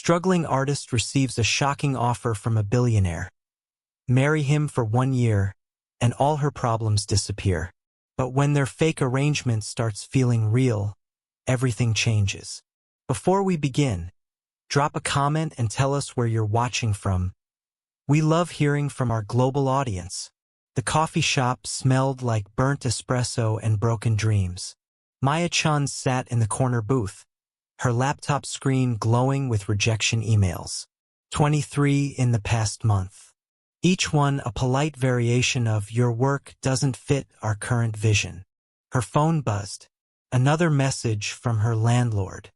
Struggling artist receives a shocking offer from a billionaire. Marry him for 1 year, and all her problems disappear. But when their fake arrangement starts feeling real, everything changes. Before we begin, drop a comment and tell us where you're watching from. We love hearing from our global audience. The coffee shop smelled like burnt espresso and broken dreams. Maya-chan sat in the corner booth, her laptop screen glowing with rejection emails. 23 in the past month. Each one a polite variation of "your work doesn't fit our current vision." Her phone buzzed. Another message from her landlord.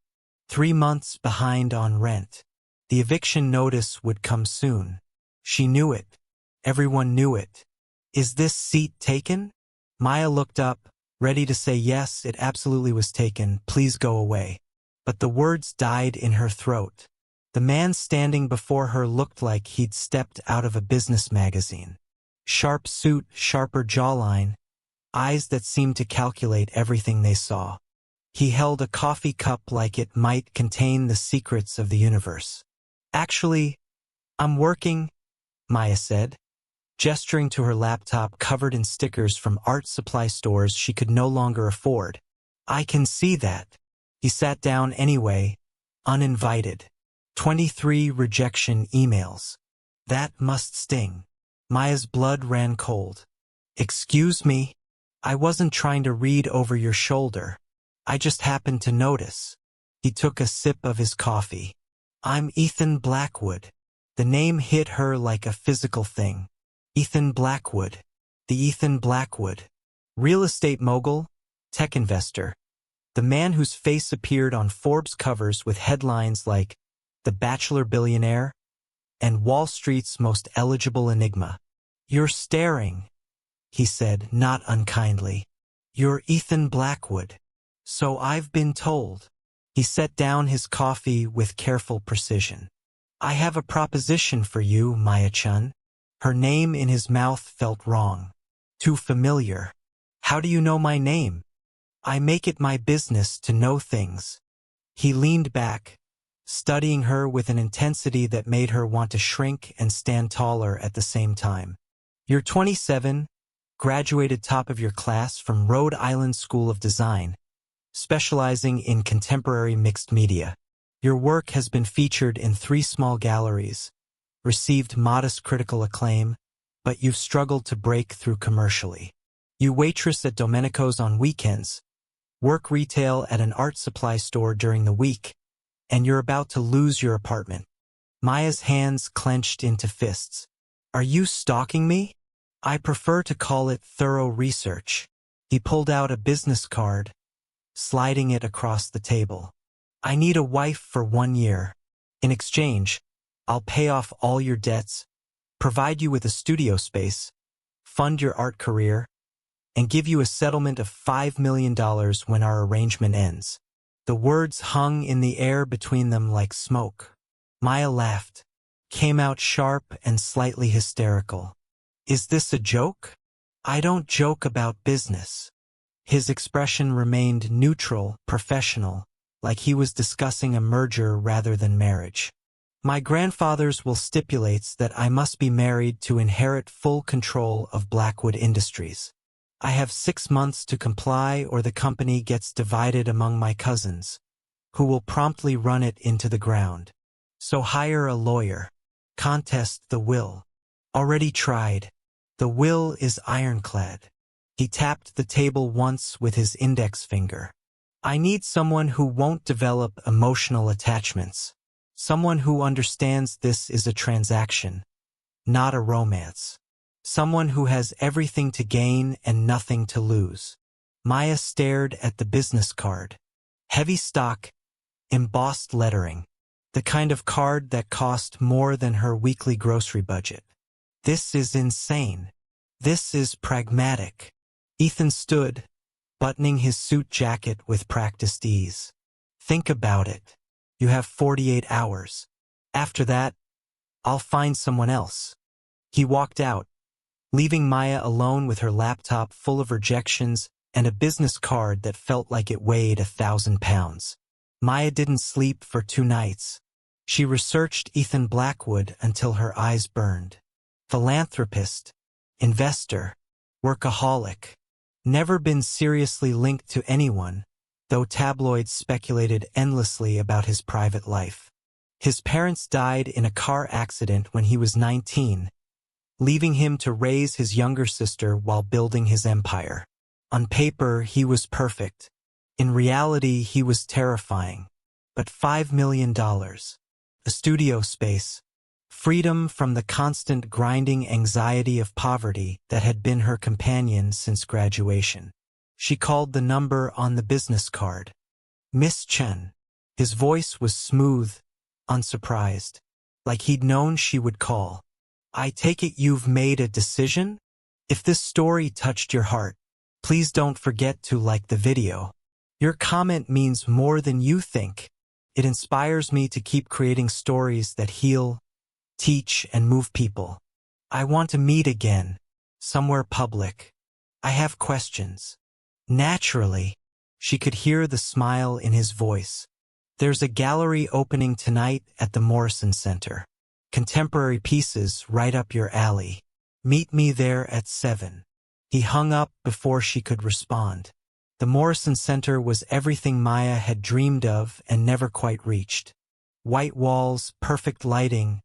3 months behind on rent. The eviction notice would come soon. She knew it. Everyone knew it. Is this seat taken? Maya looked up, ready to say yes, it absolutely was taken, please go away. But the words died in her throat. The man standing before her looked like he'd stepped out of a business magazine. Sharp suit, sharper jawline, eyes that seemed to calculate everything they saw. He held a coffee cup like it might contain the secrets of the universe. Actually, I'm working, Maya said, gesturing to her laptop covered in stickers from art supply stores she could no longer afford. I can see that. He sat down anyway, uninvited. 23 rejection emails. That must sting. Maya's blood ran cold. Excuse me? I wasn't trying to read over your shoulder. I just happened to notice. He took a sip of his coffee. I'm Ethan Blackwood. The name hit her like a physical thing. Ethan Blackwood. The Ethan Blackwood. Real estate mogul, tech investor. The man whose face appeared on Forbes covers with headlines like "The Bachelor Billionaire" and "Wall Street's Most Eligible Enigma." You're staring, he said, not unkindly. You're Ethan Blackwood. So I've been told. He set down his coffee with careful precision. I have a proposition for you, Maya-chan. Her name in his mouth felt wrong. Too familiar. How do you know my name? I make it my business to know things. He leaned back, studying her with an intensity that made her want to shrink and stand taller at the same time. You're 27, graduated top of your class from Rhode Island School of Design, specializing in contemporary mixed media. Your work has been featured in 3 small galleries, received modest critical acclaim, but you've struggled to break through commercially. You waitress at Domenico's on weekends, work retail at an art supply store during the week, and you're about to lose your apartment. Maya's hands clenched into fists. Are you stalking me? I prefer to call it thorough research. He pulled out a business card, sliding it across the table. I need a wife for 1 year. In exchange, I'll pay off all your debts, provide you with a studio space, fund your art career, and give you a settlement of $5 million when our arrangement ends. The words hung in the air between them like smoke. Maya laughed, came out sharp and slightly hysterical. Is this a joke? I don't joke about business. His expression remained neutral, professional, like he was discussing a merger rather than marriage. My grandfather's will stipulates that I must be married to inherit full control of Blackwood Industries. I have 6 months to comply or the company gets divided among my cousins, who will promptly run it into the ground. So hire a lawyer. Contest the will. Already tried. The will is ironclad. He tapped the table once with his index finger. I need someone who won't develop emotional attachments. Someone who understands this is a transaction, not a romance. Someone who has everything to gain and nothing to lose. Maya stared at the business card. Heavy stock, embossed lettering. The kind of card that cost more than her weekly grocery budget. This is insane. This is pragmatic. Ethan stood, buttoning his suit jacket with practiced ease. Think about it. You have 48 hours. After that, I'll find someone else. He walked out, leaving Maya alone with her laptop full of rejections and a business card that felt like it weighed 1,000 pounds. Maya didn't sleep for 2 nights. She researched Ethan Blackwood until her eyes burned. Philanthropist, investor, workaholic. Never been seriously linked to anyone, though tabloids speculated endlessly about his private life. His parents died in a car accident when he was 19, leaving him to raise his younger sister while building his empire. On paper, he was perfect. In reality, he was terrifying. But $5 million, a studio space, freedom from the constant grinding anxiety of poverty that had been her companion since graduation. She called the number on the business card. Miss Chen. His voice was smooth, unsurprised, like he'd known she would call. I take it you've made a decision? If this story touched your heart, please don't forget to like the video. Your comment means more than you think. It inspires me to keep creating stories that heal, teach, and move people. I want to meet again, somewhere public. I have questions. Naturally, she could hear the smile in his voice. There's a gallery opening tonight at the Morrison Center. Contemporary pieces right up your alley. Meet me there at 7. He hung up before she could respond. The Morrison Center was everything Maya had dreamed of and never quite reached. White walls, perfect lighting,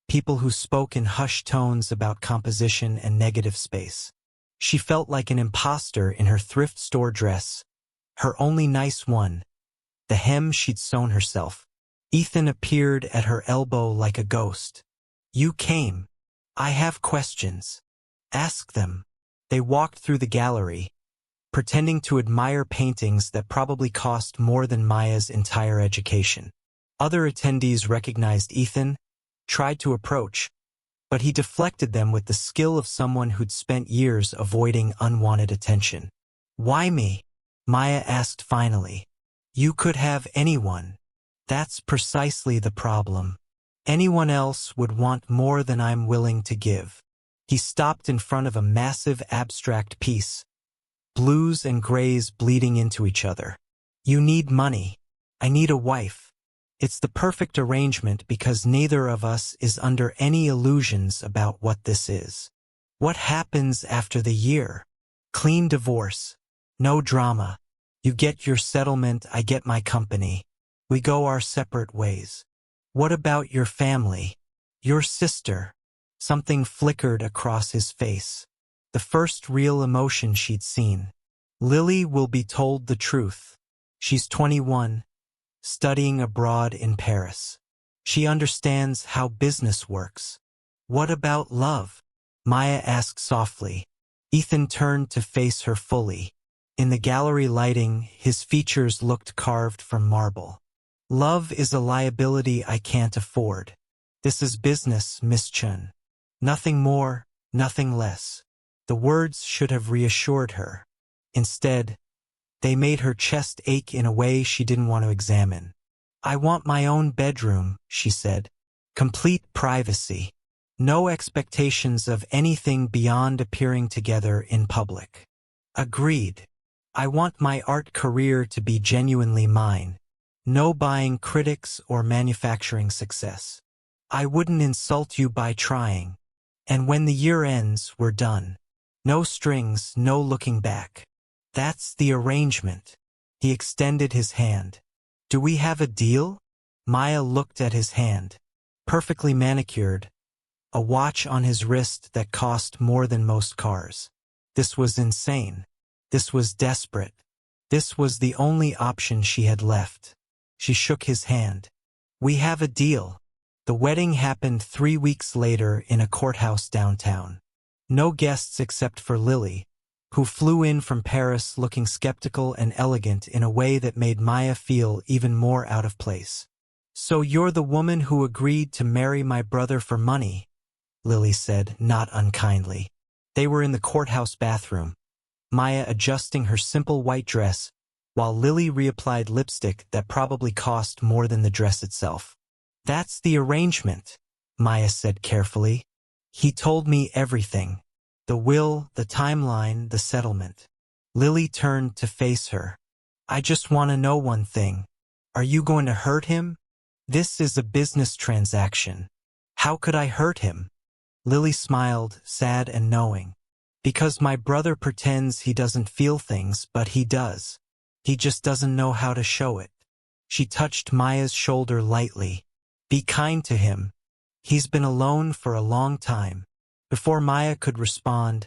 people who spoke in hushed tones about composition and negative space. She felt like an imposter in her thrift store dress, her only nice one, the hem she'd sewn herself. Ethan appeared at her elbow like a ghost. You came. I have questions. Ask them. They walked through the gallery, pretending to admire paintings that probably cost more than Maya's entire education. Other attendees recognized Ethan, tried to approach, but he deflected them with the skill of someone who'd spent years avoiding unwanted attention. Why me? Maya asked finally. You could have anyone. That's precisely the problem. Anyone else would want more than I'm willing to give. He stopped in front of a massive abstract piece, blues and grays bleeding into each other. You need money. I need a wife. It's the perfect arrangement because neither of us is under any illusions about what this is. What happens after the year? Clean divorce. No drama. You get your settlement, I get my company. We go our separate ways. What about your family? Your sister? Something flickered across his face. The first real emotion she'd seen. Lily will be told the truth. She's 21, studying abroad in Paris. She understands how business works. What about love? Maya asked softly. Ethan turned to face her fully. In the gallery lighting, his features looked carved from marble. Love is a liability I can't afford. This is business, Miss Chen. Nothing more, nothing less. The words should have reassured her. Instead, they made her chest ache in a way she didn't want to examine. I want my own bedroom, she said. Complete privacy. No expectations of anything beyond appearing together in public. Agreed. I want my art career to be genuinely mine. No buying critics or manufacturing success. I wouldn't insult you by trying. And when the year ends, we're done. No strings, no looking back. That's the arrangement. He extended his hand. Do we have a deal? Maya looked at his hand. Perfectly manicured. A watch on his wrist that cost more than most cars. This was insane. This was desperate. This was the only option she had left. She shook his hand. We have a deal. The wedding happened 3 weeks later in a courthouse downtown. No guests except for Lily, who flew in from Paris looking skeptical and elegant in a way that made Maya feel even more out of place. So you're the woman who agreed to marry my brother for money, Lily said, not unkindly. They were in the courthouse bathroom, Maya adjusting her simple white dress, while Lily reapplied lipstick that probably cost more than the dress itself. That's the arrangement, Maya said carefully. He told me everything. The will, the timeline, the settlement. Lily turned to face her. I just want to know one thing. Are you going to hurt him? This is a business transaction. How could I hurt him? Lily smiled, sad and knowing. Because my brother pretends he doesn't feel things, but he does. He just doesn't know how to show it. She touched Maya's shoulder lightly. Be kind to him. He's been alone for a long time. Before Maya could respond,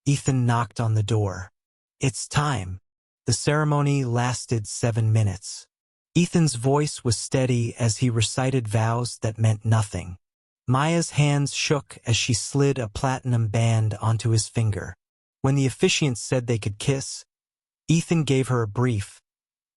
Ethan knocked on the door. It's time. The ceremony lasted 7 minutes. Ethan's voice was steady as he recited vows that meant nothing. Maya's hands shook as she slid a platinum band onto his finger. When the officiant said they could kiss, Ethan gave her a brief,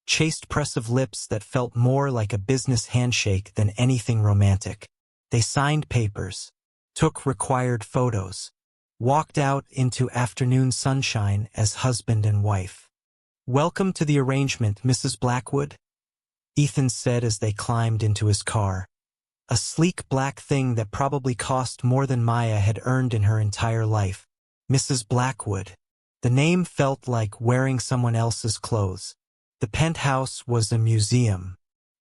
chaste press of lips that felt more like a business handshake than anything romantic. They signed papers, took required photos, walked out into afternoon sunshine as husband and wife. Welcome to the arrangement, Mrs. Blackwood, Ethan said as they climbed into his car. A sleek black thing that probably cost more than Maya had earned in her entire life. Mrs. Blackwood. The name felt like wearing someone else's clothes. The penthouse was a museum.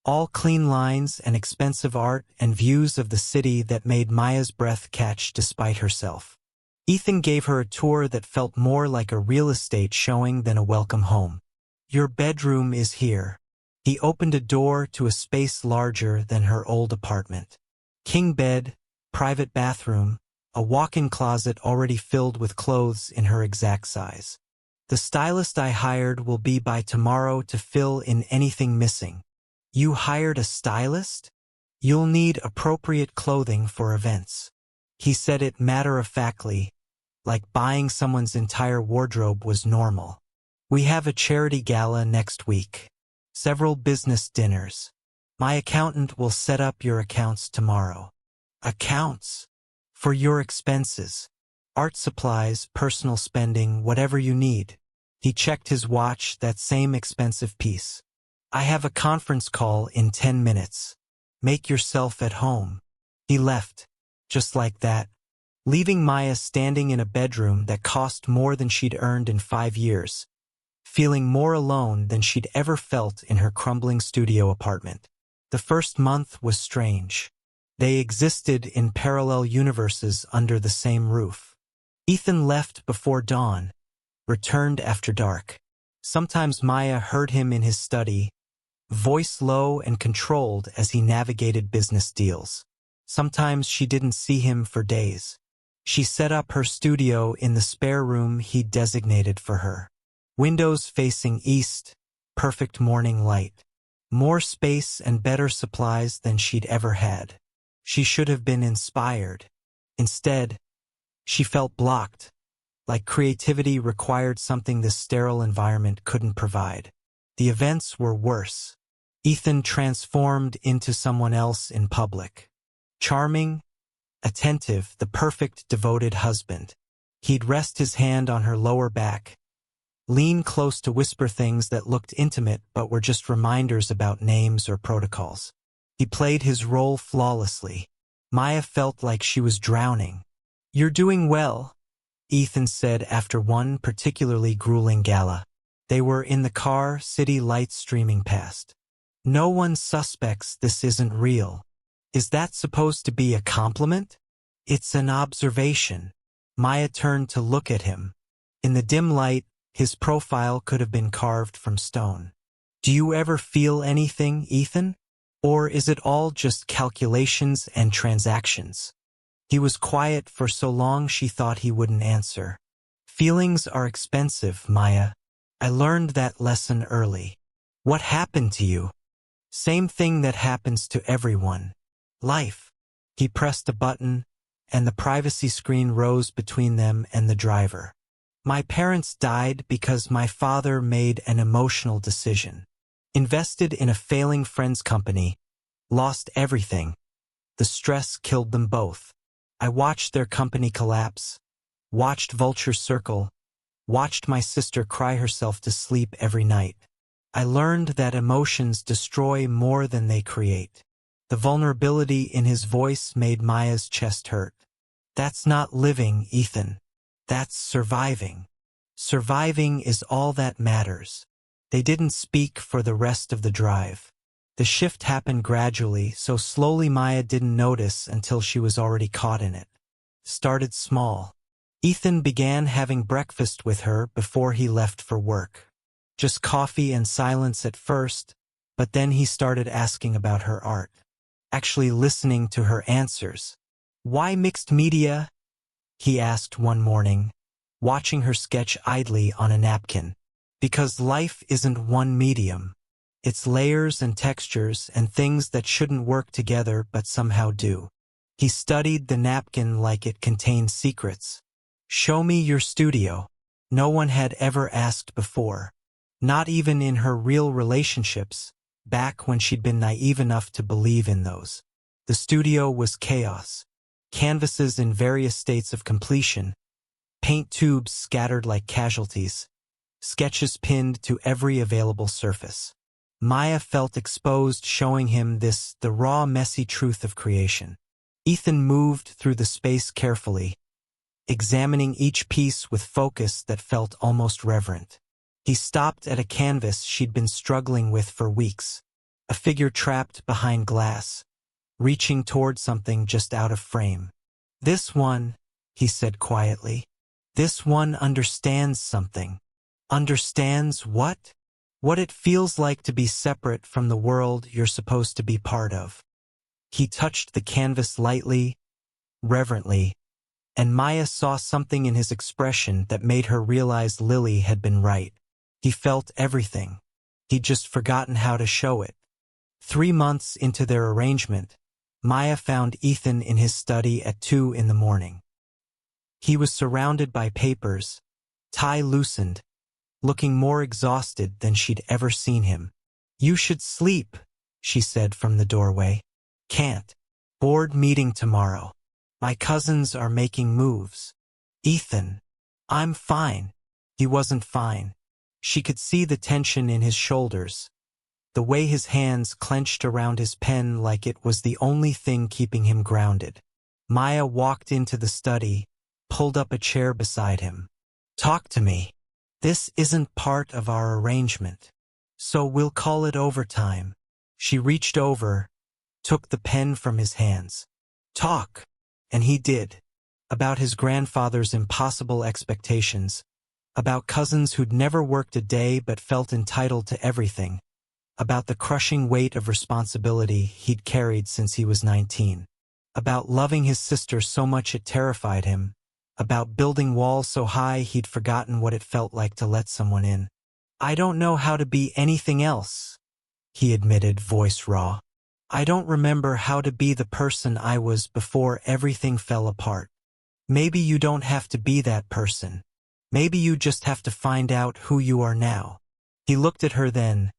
All clean lines and expensive art and views of the city that made Maya's breath catch despite herself. Ethan gave her a tour that felt more like a real estate showing than a welcome home. Your bedroom is here. He opened a door to a space larger than her old apartment. King bed, private bathroom, a walk-in closet already filled with clothes in her exact size. The stylist I hired will be by tomorrow to fill in anything missing. You hired a stylist? You'll need appropriate clothing for events. He said it matter-of-factly, like buying someone's entire wardrobe was normal. We have a charity gala next week. Several business dinners. My accountant will set up your accounts tomorrow. Accounts? For your expenses. Art supplies, personal spending, whatever you need. He checked his watch, that same expensive piece. I have a conference call in 10 minutes. Make yourself at home. He left, just like that, leaving Maya standing in a bedroom that cost more than she'd earned in 5 years, feeling more alone than she'd ever felt in her crumbling studio apartment. The first month was strange. They existed in parallel universes under the same roof. Ethan left before dawn, returned after dark. Sometimes Maya heard him in his study, voice low and controlled as he navigated business deals. Sometimes she didn't see him for days. She set up her studio in the spare room he'd designated for her. Windows facing east, perfect morning light. More space and better supplies than she'd ever had. She should have been inspired. Instead, she felt blocked, like creativity required something this sterile environment couldn't provide. The events were worse. Ethan transformed into someone else in public. Charming, attentive, the perfect devoted husband. He'd rest his hand on her lower back, lean close to whisper things that looked intimate but were just reminders about names or protocols. He played his role flawlessly. Maya felt like she was drowning. You're doing well, Ethan said after one particularly grueling gala. They were in the car, city lights streaming past. No one suspects this isn't real. Is that supposed to be a compliment? It's an observation. Maya turned to look at him. In the dim light, his profile could have been carved from stone. Do you ever feel anything, Ethan? Or is it all just calculations and transactions? He was quiet for so long she thought he wouldn't answer. Feelings are expensive, Maya. I learned that lesson early. What happened to you? Same thing that happens to everyone. Life. He pressed a button, and the privacy screen rose between them and the driver. My parents died because my father made an emotional decision. Invested in a failing friend's company, lost everything. The stress killed them both. I watched their company collapse, watched vultures circle, watched my sister cry herself to sleep every night. I learned that emotions destroy more than they create. The vulnerability in his voice made Maya's chest hurt. That's not living, Ethan. That's surviving. Surviving is all that matters. They didn't speak for the rest of the drive. The shift happened gradually, so slowly Maya didn't notice until she was already caught in it. Started small. Ethan began having breakfast with her before he left for work. Just coffee and silence at first, but then he started asking about her art. Actually listening to her answers. "Why mixed media?" he asked one morning, watching her sketch idly on a napkin. "Because life isn't one medium. It's layers and textures and things that shouldn't work together but somehow do." He studied the napkin like it contained secrets. "Show me your studio." No one had ever asked before. Not even in her real relationships, back when she'd been naive enough to believe in those. The studio was chaos. Canvases in various states of completion. Paint tubes scattered like casualties. Sketches pinned to every available surface. Maya felt exposed, showing him the raw, messy truth of creation. Ethan moved through the space carefully, examining each piece with focus that felt almost reverent. He stopped at a canvas she'd been struggling with for weeks, a figure trapped behind glass, reaching toward something just out of frame. "This one," he said quietly, "this one understands something." "Understands what?" "What it feels like to be separate from the world you're supposed to be part of." He touched the canvas lightly, reverently, and Maya saw something in his expression that made her realize Lily had been right. He felt everything. He'd just forgotten how to show it. 3 months into their arrangement, Maya found Ethan in his study at 2 in the morning. He was surrounded by papers, tie loosened, looking more exhausted than she'd ever seen him. "You should sleep," she said from the doorway. "Can't. Board meeting tomorrow. My cousins are making moves." "Ethan." "I'm fine." He wasn't fine. She could see the tension in his shoulders, the way his hands clenched around his pen like it was the only thing keeping him grounded. Maya walked into the study, pulled up a chair beside him. "Talk to me. This isn't part of our arrangement, so we'll call it overtime." She reached over, took the pen from his hands. "Talk." And he did. About his grandfather's impossible expectations, about cousins who'd never worked a day but felt entitled to everything, about the crushing weight of responsibility he'd carried since he was 19, about loving his sister so much it terrified him, about building walls so high he'd forgotten what it felt like to let someone in. "I don't know how to be anything else," he admitted, voice raw. "I don't remember how to be the person I was before everything fell apart. Maybe you don't have to be that person. Maybe you just have to find out who you are now." He looked at her then,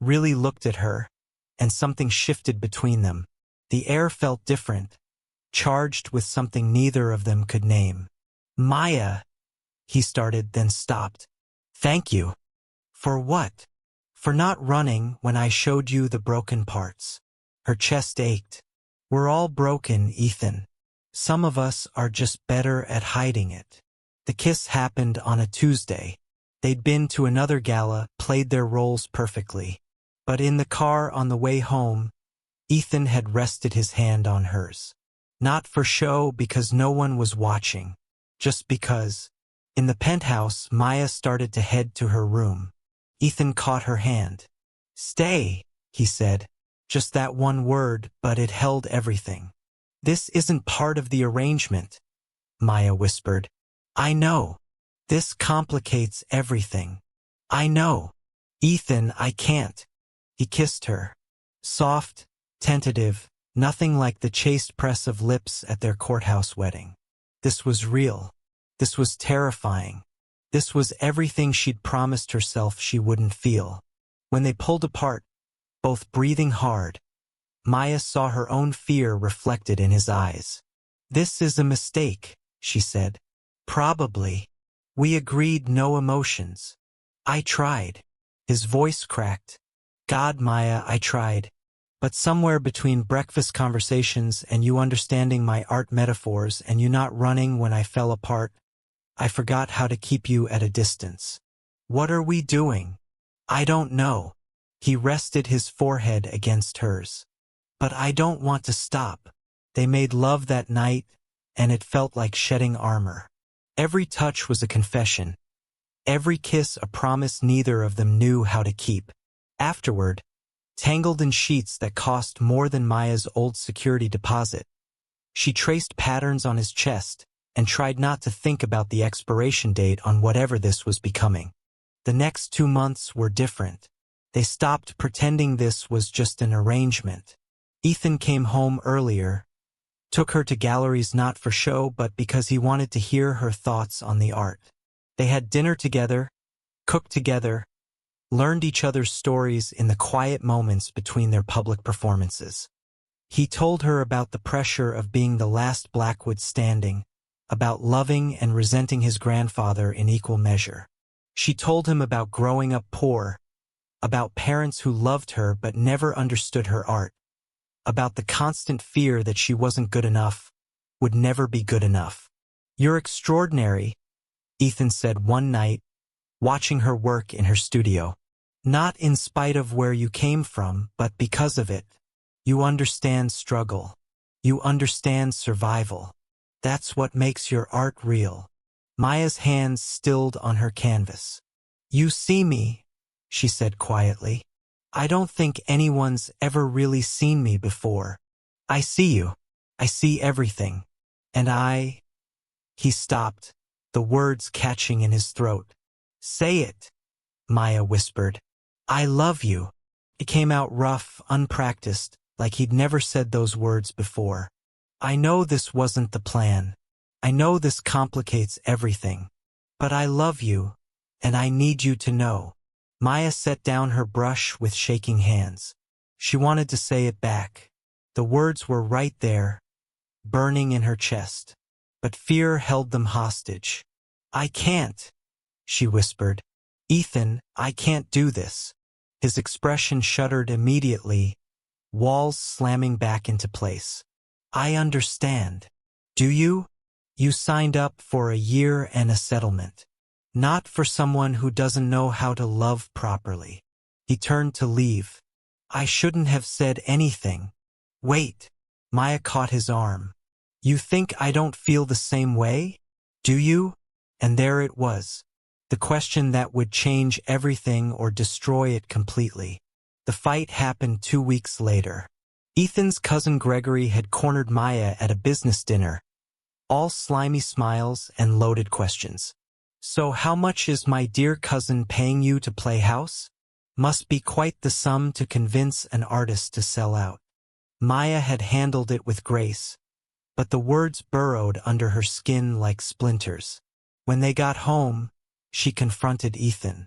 really looked at her, and something shifted between them. The air felt different, charged with something neither of them could name. "Maya," he started, then stopped. "Thank you." "For what?" "For not running when I showed you the broken parts." Her chest ached. "We're all broken, Ethan. Some of us are just better at hiding it." The kiss happened on a Tuesday. They'd been to another gala, played their roles perfectly. But in the car on the way home, Ethan had rested his hand on hers. Not for show, because no one was watching. Just because. In the penthouse, Maya started to head to her room. Ethan caught her hand. "Stay," he said. Just that one word, but it held everything. "This isn't part of the arrangement," Maya whispered. "I know. This complicates everything. I know. Ethan, I can't." He kissed her. Soft, tentative, nothing like the chaste press of lips at their courthouse wedding. This was real. This was terrifying. This was everything she'd promised herself she wouldn't feel. When they pulled apart, both breathing hard, Maya saw her own fear reflected in his eyes. "This is a mistake," she said. "Probably. We agreed no emotions. I tried." His voice cracked. "God, Maya, I tried. But somewhere between breakfast conversations and you understanding my art metaphors and you not running when I fell apart, I forgot how to keep you at a distance." "What are we doing?" "I don't know." He rested his forehead against hers. But I don't want to stop. They made love that night, and it felt like shedding armor. Every touch was a confession. Every kiss a promise neither of them knew how to keep. Afterward, tangled in sheets that cost more than Maya's old security deposit, she traced patterns on his chest and tried not to think about the expiration date on whatever this was becoming. The next 2 months were different. They stopped pretending this was just an arrangement. Ethan came home earlier, took her to galleries not for show but because he wanted to hear her thoughts on the art. They had dinner together, cooked together, learned each other's stories in the quiet moments between their public performances. He told her about the pressure of being the last Blackwood standing, about loving and resenting his grandfather in equal measure. She told him about growing up poor, about parents who loved her but never understood her art, about the constant fear that she wasn't good enough, would never be good enough. "You're extraordinary," Ethan said one night, watching her work in her studio. "Not in spite of where you came from, but because of it. You understand struggle. You understand survival. That's what makes your art real." Maya's hands stilled on her canvas. "You see me," she said quietly. "I don't think anyone's ever really seen me before. I see you. I see everything. And He stopped, the words catching in his throat. "Say it," Maya whispered. "I love you." It came out rough, unpracticed, like he'd never said those words before. "I know this wasn't the plan. I know this complicates everything. But I love you, and I need you to know." Maya set down her brush with shaking hands. She wanted to say it back. The words were right there, burning in her chest. But fear held them hostage. "I can't," she whispered. "Ethan, I can't do this." His expression shuddered immediately, walls slamming back into place. "I understand. Do you? You signed up for a year and a settlement. Not for someone who doesn't know how to love properly." He turned to leave. "I shouldn't have said anything." "Wait." Maya caught his arm. "You think I don't feel the same way? Do you?" And there it was. The question that would change everything or destroy it completely. The fight happened 2 weeks later. Ethan's cousin Gregory had cornered Maya at a business dinner, all slimy smiles and loaded questions. "So how much is my dear cousin paying you to play house? Must be quite the sum to convince an artist to sell out." Maya had handled it with grace, but the words burrowed under her skin like splinters. When they got home, she confronted Ethan.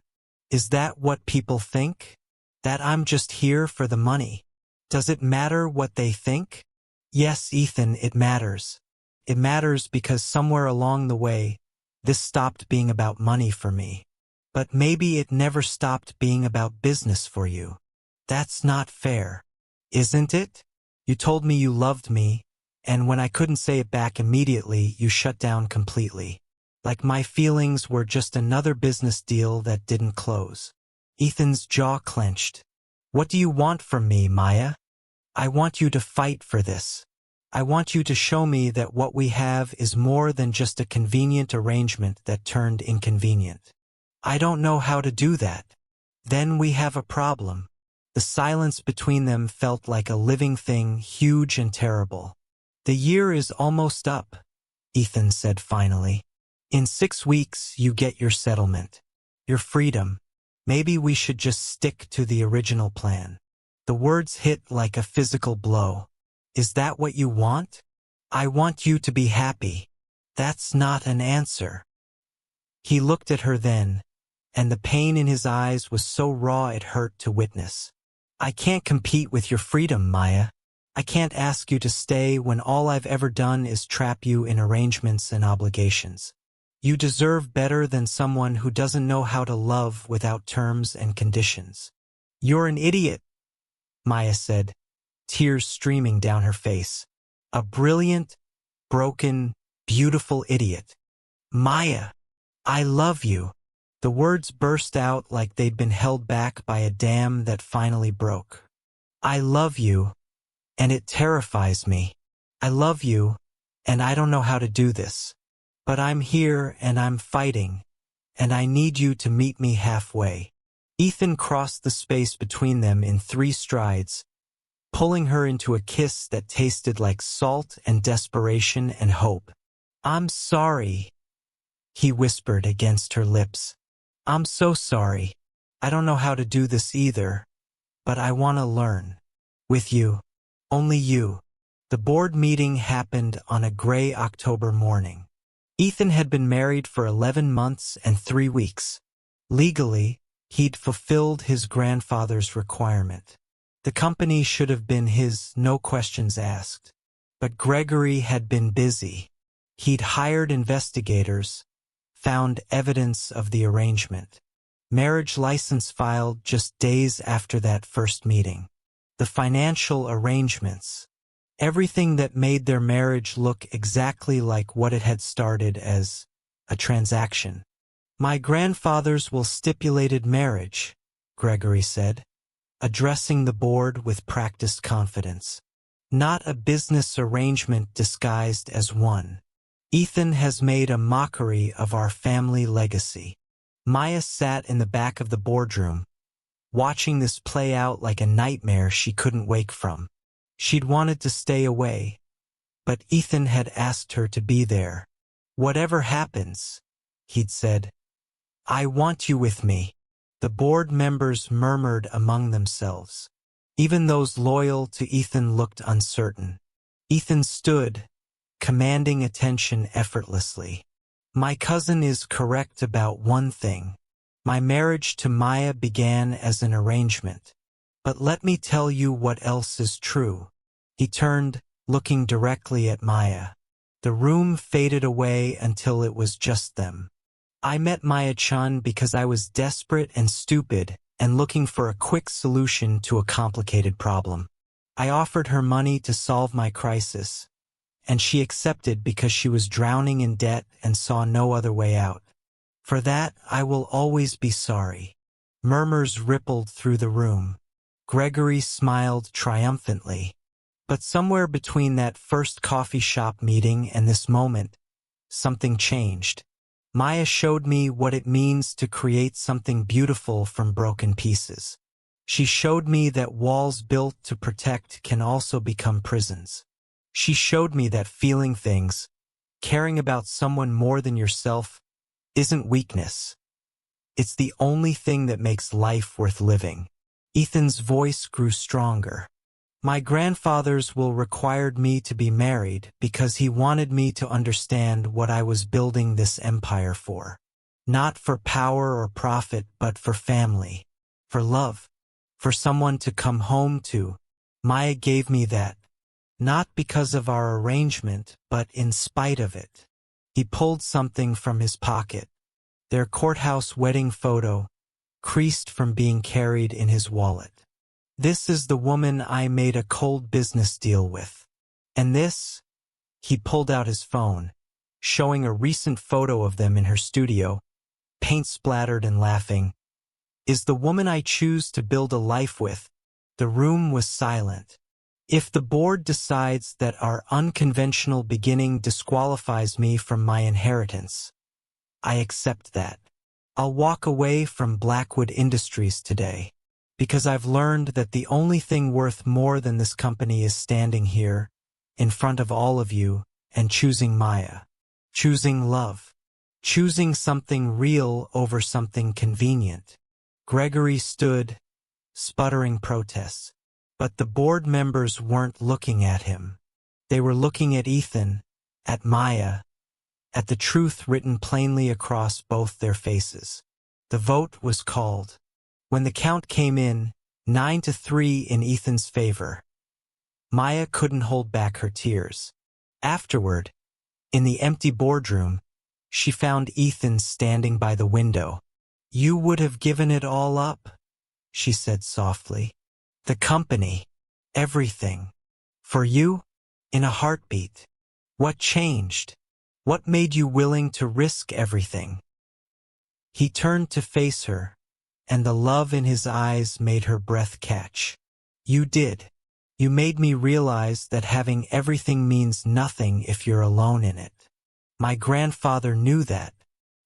"Is that what people think? That I'm just here for the money? Does it matter what they think?" "Yes, Ethan, it matters. It matters because somewhere along the way, this stopped being about money for me. But maybe it never stopped being about business for you. That's not fair. Isn't it? You told me you loved me, and when I couldn't say it back immediately, you shut down completely. Like my feelings were just another business deal that didn't close." Ethan's jaw clenched. "What do you want from me, Maya? I want you to fight for this. I want you to show me that what we have is more than just a convenient arrangement that turned inconvenient." "I don't know how to do that." "Then we have a problem." The silence between them felt like a living thing, huge and terrible. "The year is almost up," Ethan said finally. "In 6 weeks, you get your settlement. Your freedom. Maybe we should just stick to the original plan." The words hit like a physical blow. "Is that what you want?" "I want you to be happy." "That's not an answer." He looked at her then, and the pain in his eyes was so raw it hurt to witness. "I can't compete with your freedom, Maya. I can't ask you to stay when all I've ever done is trap you in arrangements and obligations. You deserve better than someone who doesn't know how to love without terms and conditions." "You're an idiot," Maya said, tears streaming down her face. "A brilliant, broken, beautiful idiot." "Maya, I love you." The words burst out like they'd been held back by a dam that finally broke. I love you, and it terrifies me. I love you, and I don't know how to do this. But I'm here and I'm fighting, and I need you to meet me halfway. Ethan crossed the space between them in 3 strides, pulling her into a kiss that tasted like salt and desperation and hope. I'm sorry, he whispered against her lips. I'm so sorry. I don't know how to do this either, but I want to learn. With you. Only you. The board meeting happened on a gray October morning. Ethan had been married for 11 months and 3 weeks. Legally, he'd fulfilled his grandfather's requirement. The company should have been his, no questions asked. But Gregory had been busy. He'd hired investigators, found evidence of the arrangement. Marriage license filed just days after that first meeting. The financial arrangements. Everything that made their marriage look exactly like what it had started as a transaction. My grandfather's will stipulated marriage, Gregory said, addressing the board with practiced confidence. Not a business arrangement disguised as one. Ethan has made a mockery of our family legacy. Maya sat in the back of the boardroom, watching this play out like a nightmare she couldn't wake from. She'd wanted to stay away, but Ethan had asked her to be there. Whatever happens, he'd said, I want you with me. The board members murmured among themselves. Even those loyal to Ethan looked uncertain. Ethan stood, commanding attention effortlessly. My cousin is correct about one thing. My marriage to Maya began as an arrangement. But let me tell you what else is true. He turned, looking directly at Maya. The room faded away until it was just them. I met Maya-chan because I was desperate and stupid and looking for a quick solution to a complicated problem. I offered her money to solve my crisis, and she accepted because she was drowning in debt and saw no other way out. For that, I will always be sorry. Murmurs rippled through the room. Gregory smiled triumphantly. But somewhere between that first coffee shop meeting and this moment, something changed. Maya showed me what it means to create something beautiful from broken pieces. She showed me that walls built to protect can also become prisons. She showed me that feeling things, caring about someone more than yourself, isn't weakness. It's the only thing that makes life worth living. Ethan's voice grew stronger. My grandfather's will required me to be married because he wanted me to understand what I was building this empire for. Not for power or profit, but for family, for love, for someone to come home to. Maya gave me that, not because of our arrangement, but in spite of it. He pulled something from his pocket, their courthouse wedding photo, creased from being carried in his wallet. This is the woman I made a cold business deal with. And this, he pulled out his phone, showing a recent photo of them in her studio, paint splattered and laughing, is the woman I choose to build a life with. The room was silent. If the board decides that our unconventional beginning disqualifies me from my inheritance, I accept that. I'll walk away from Blackwood Industries today, because I've learned that the only thing worth more than this company is standing here, in front of all of you, and choosing Maya. Choosing love. Choosing something real over something convenient. Gregory stood, sputtering protests. But the board members weren't looking at him. They were looking at Ethan, at Maya, at the truth written plainly across both their faces. The vote was called. When the count came in, 9-3 in Ethan's favor, Maya couldn't hold back her tears. Afterward, in the empty boardroom, she found Ethan standing by the window. You would have given it all up, she said softly. The company, everything. For you, in a heartbeat. What changed? What made you willing to risk everything? He turned to face her, and the love in his eyes made her breath catch. You did. You made me realize that having everything means nothing if you're alone in it. My grandfather knew that.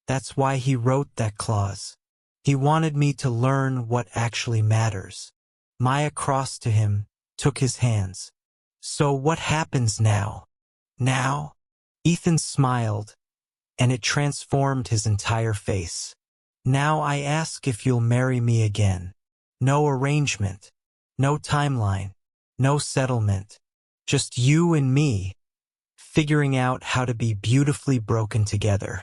That's why he wrote that clause. He wanted me to learn what actually matters. Maya crossed to him, took his hands. So what happens now? Now? Ethan smiled, and it transformed his entire face. Now I ask if you'll marry me again. No arrangement. No timeline. No settlement. Just you and me, figuring out how to be beautifully broken together.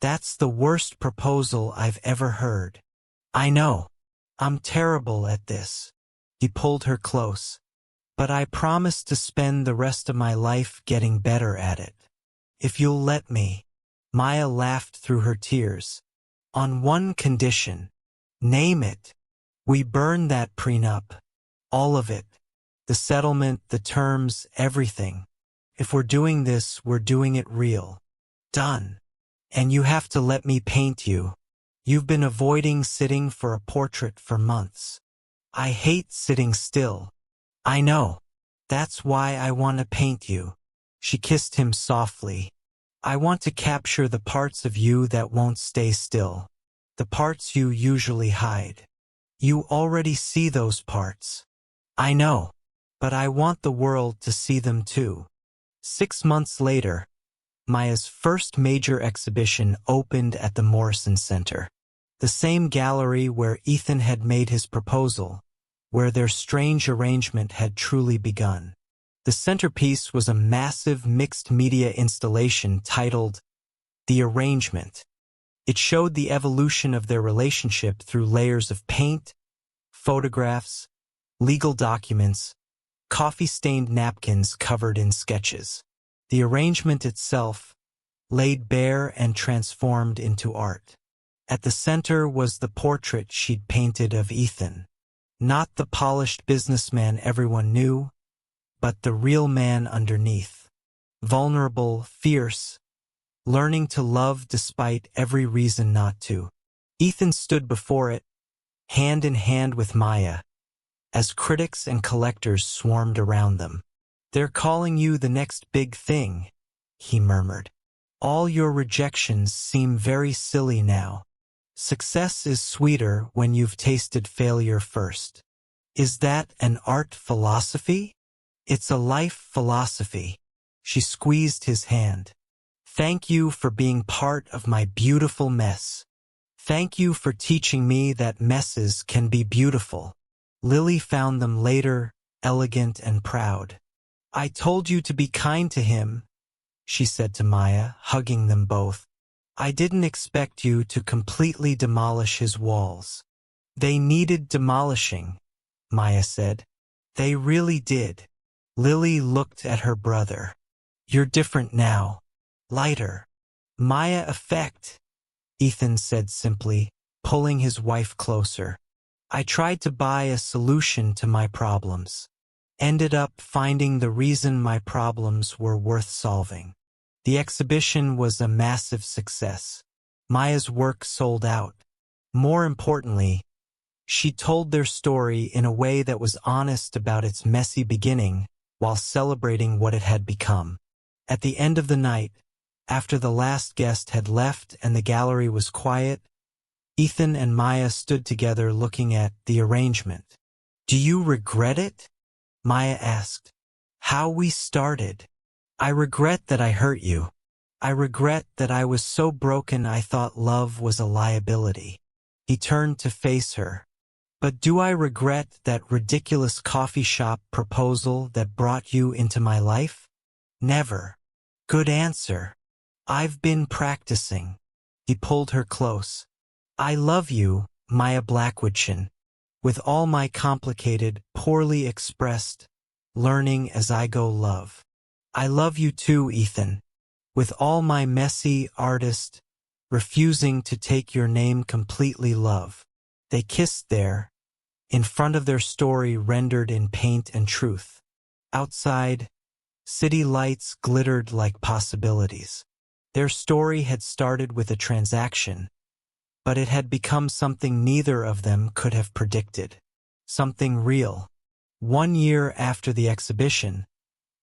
That's the worst proposal I've ever heard. I know. I'm terrible at this. He pulled her close. But I promise to spend the rest of my life getting better at it. If you'll let me. Maya laughed through her tears. On one condition. Name it. We burn that prenup. All of it. The settlement, the terms, everything. If we're doing this, we're doing it real. Done. And you have to let me paint you. You've been avoiding sitting for a portrait for months. I hate sitting still. I know. That's why I want to paint you. She kissed him softly. I want to capture the parts of you that won't stay still. The parts you usually hide. You already see those parts. I know. But I want the world to see them too. 6 months later, Maya's first major exhibition opened at the Morrison Center. The same gallery where Ethan had made his proposal, where their strange arrangement had truly begun. The centerpiece was a massive mixed-media installation titled The Arrangement. It showed the evolution of their relationship through layers of paint, photographs, legal documents, coffee-stained napkins covered in sketches. The arrangement itself, laid bare and transformed into art. At the center was the portrait she'd painted of Ethan. Not the polished businessman everyone knew, but the real man underneath. Vulnerable, fierce, learning to love despite every reason not to. Ethan stood before it, hand in hand with Maya, as critics and collectors swarmed around them. They're calling you the next big thing, he murmured. All your rejections seem very silly now. Success is sweeter when you've tasted failure first. Is that an art philosophy? It's a life philosophy. She squeezed his hand. Thank you for being part of my beautiful mess. Thank you for teaching me that messes can be beautiful. Lily found them later, elegant and proud. I told you to be kind to him, she said to Maya, hugging them both. I didn't expect you to completely demolish his walls. They needed demolishing, Maya said. They really did. Lily looked at her brother. You're different now. Lighter. Maya effect, Ethan said simply, pulling his wife closer. I tried to buy a solution to my problems. Ended up finding the reason my problems were worth solving. The exhibition was a massive success. Maya's work sold out. More importantly, she told their story in a way that was honest about its messy beginning while celebrating what it had become. At the end of the night, after the last guest had left and the gallery was quiet, Ethan and Maya stood together looking at the arrangement. Do you regret it? Maya asked. How we started. I regret that I hurt you. I regret that I was so broken I thought love was a liability. He turned to face her. But do I regret that ridiculous coffee shop proposal that brought you into my life? Never. Good answer. I've been practicing. He pulled her close. I love you, Maya Blackwoodchin, with all my complicated, poorly expressed, learning as I go love. I love you too, Ethan, with all my messy artist, refusing to take your name completely love. They kissed there, in front of their story rendered in paint and truth. Outside, city lights glittered like possibilities. Their story had started with a transaction, but it had become something neither of them could have predicted. Something real. 1 year after the exhibition,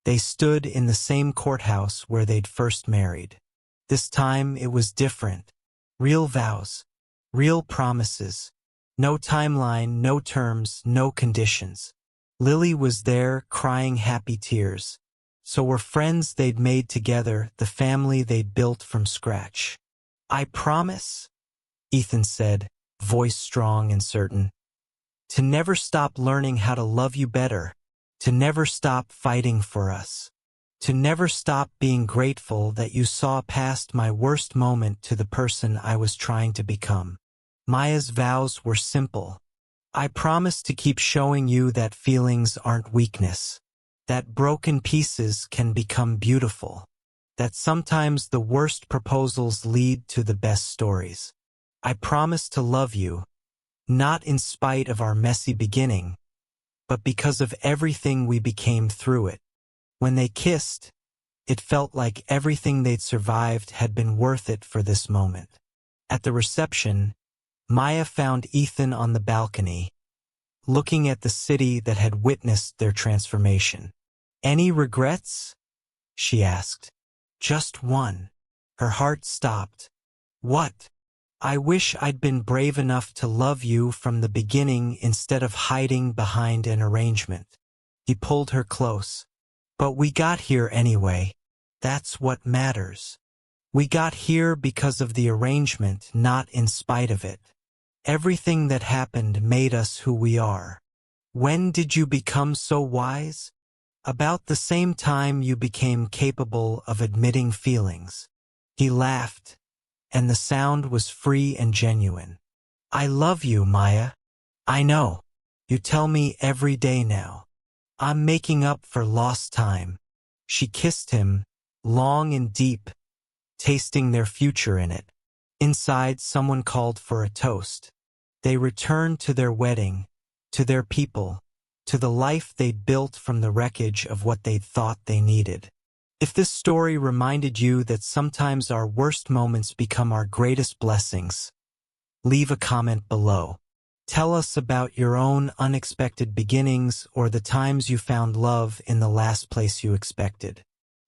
they stood in the same courthouse where they'd first married. This time it was different. Real vows. Real promises. No timeline, no terms, no conditions. Lily was there, crying happy tears. So were friends they'd made together, the family they'd built from scratch. "I promise," Ethan said, voice strong and certain, "to never stop learning how to love you better, to never stop fighting for us, to never stop being grateful that you saw past my worst moment to the person I was trying to become." Maya's vows were simple. "I promise to keep showing you that feelings aren't weakness, that broken pieces can become beautiful, that sometimes the worst proposals lead to the best stories. I promise to love you, not in spite of our messy beginning, but because of everything we became through it." When they kissed, it felt like everything they'd survived had been worth it for this moment. At the reception, Maya found Ethan on the balcony, looking at the city that had witnessed their transformation. "Any regrets?" she asked. "Just one." Her heart stopped. "What?" "I wish I'd been brave enough to love you from the beginning instead of hiding behind an arrangement." He pulled her close. "But we got here anyway. That's what matters. We got here because of the arrangement, not in spite of it. Everything that happened made us who we are." "When did you become so wise?" "About the same time you became capable of admitting feelings." He laughed, and the sound was free and genuine. "I love you, Maya. I know. You tell me every day now. I'm making up for lost time." She kissed him, long and deep, tasting their future in it. Inside, someone called for a toast. They returned to their wedding, to their people, to the life they'd built from the wreckage of what they'd thought they needed. If this story reminded you that sometimes our worst moments become our greatest blessings, leave a comment below. Tell us about your own unexpected beginnings or the times you found love in the last place you expected.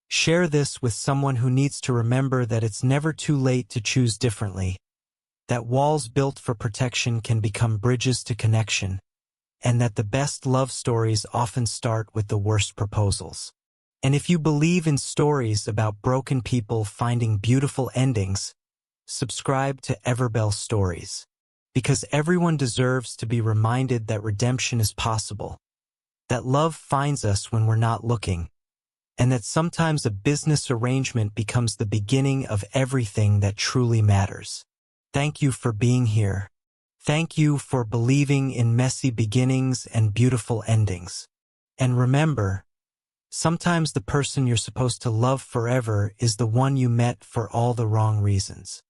Share this with someone who needs to remember that it's never too late to choose differently, that walls built for protection can become bridges to connection, and that the best love stories often start with the worst proposals. And if you believe in stories about broken people finding beautiful endings, subscribe to Everbell Stories, because everyone deserves to be reminded that redemption is possible, that love finds us when we're not looking, and that sometimes a business arrangement becomes the beginning of everything that truly matters. Thank you for being here. Thank you for believing in messy beginnings and beautiful endings. And remember, sometimes the person you're supposed to love forever is the one you met for all the wrong reasons.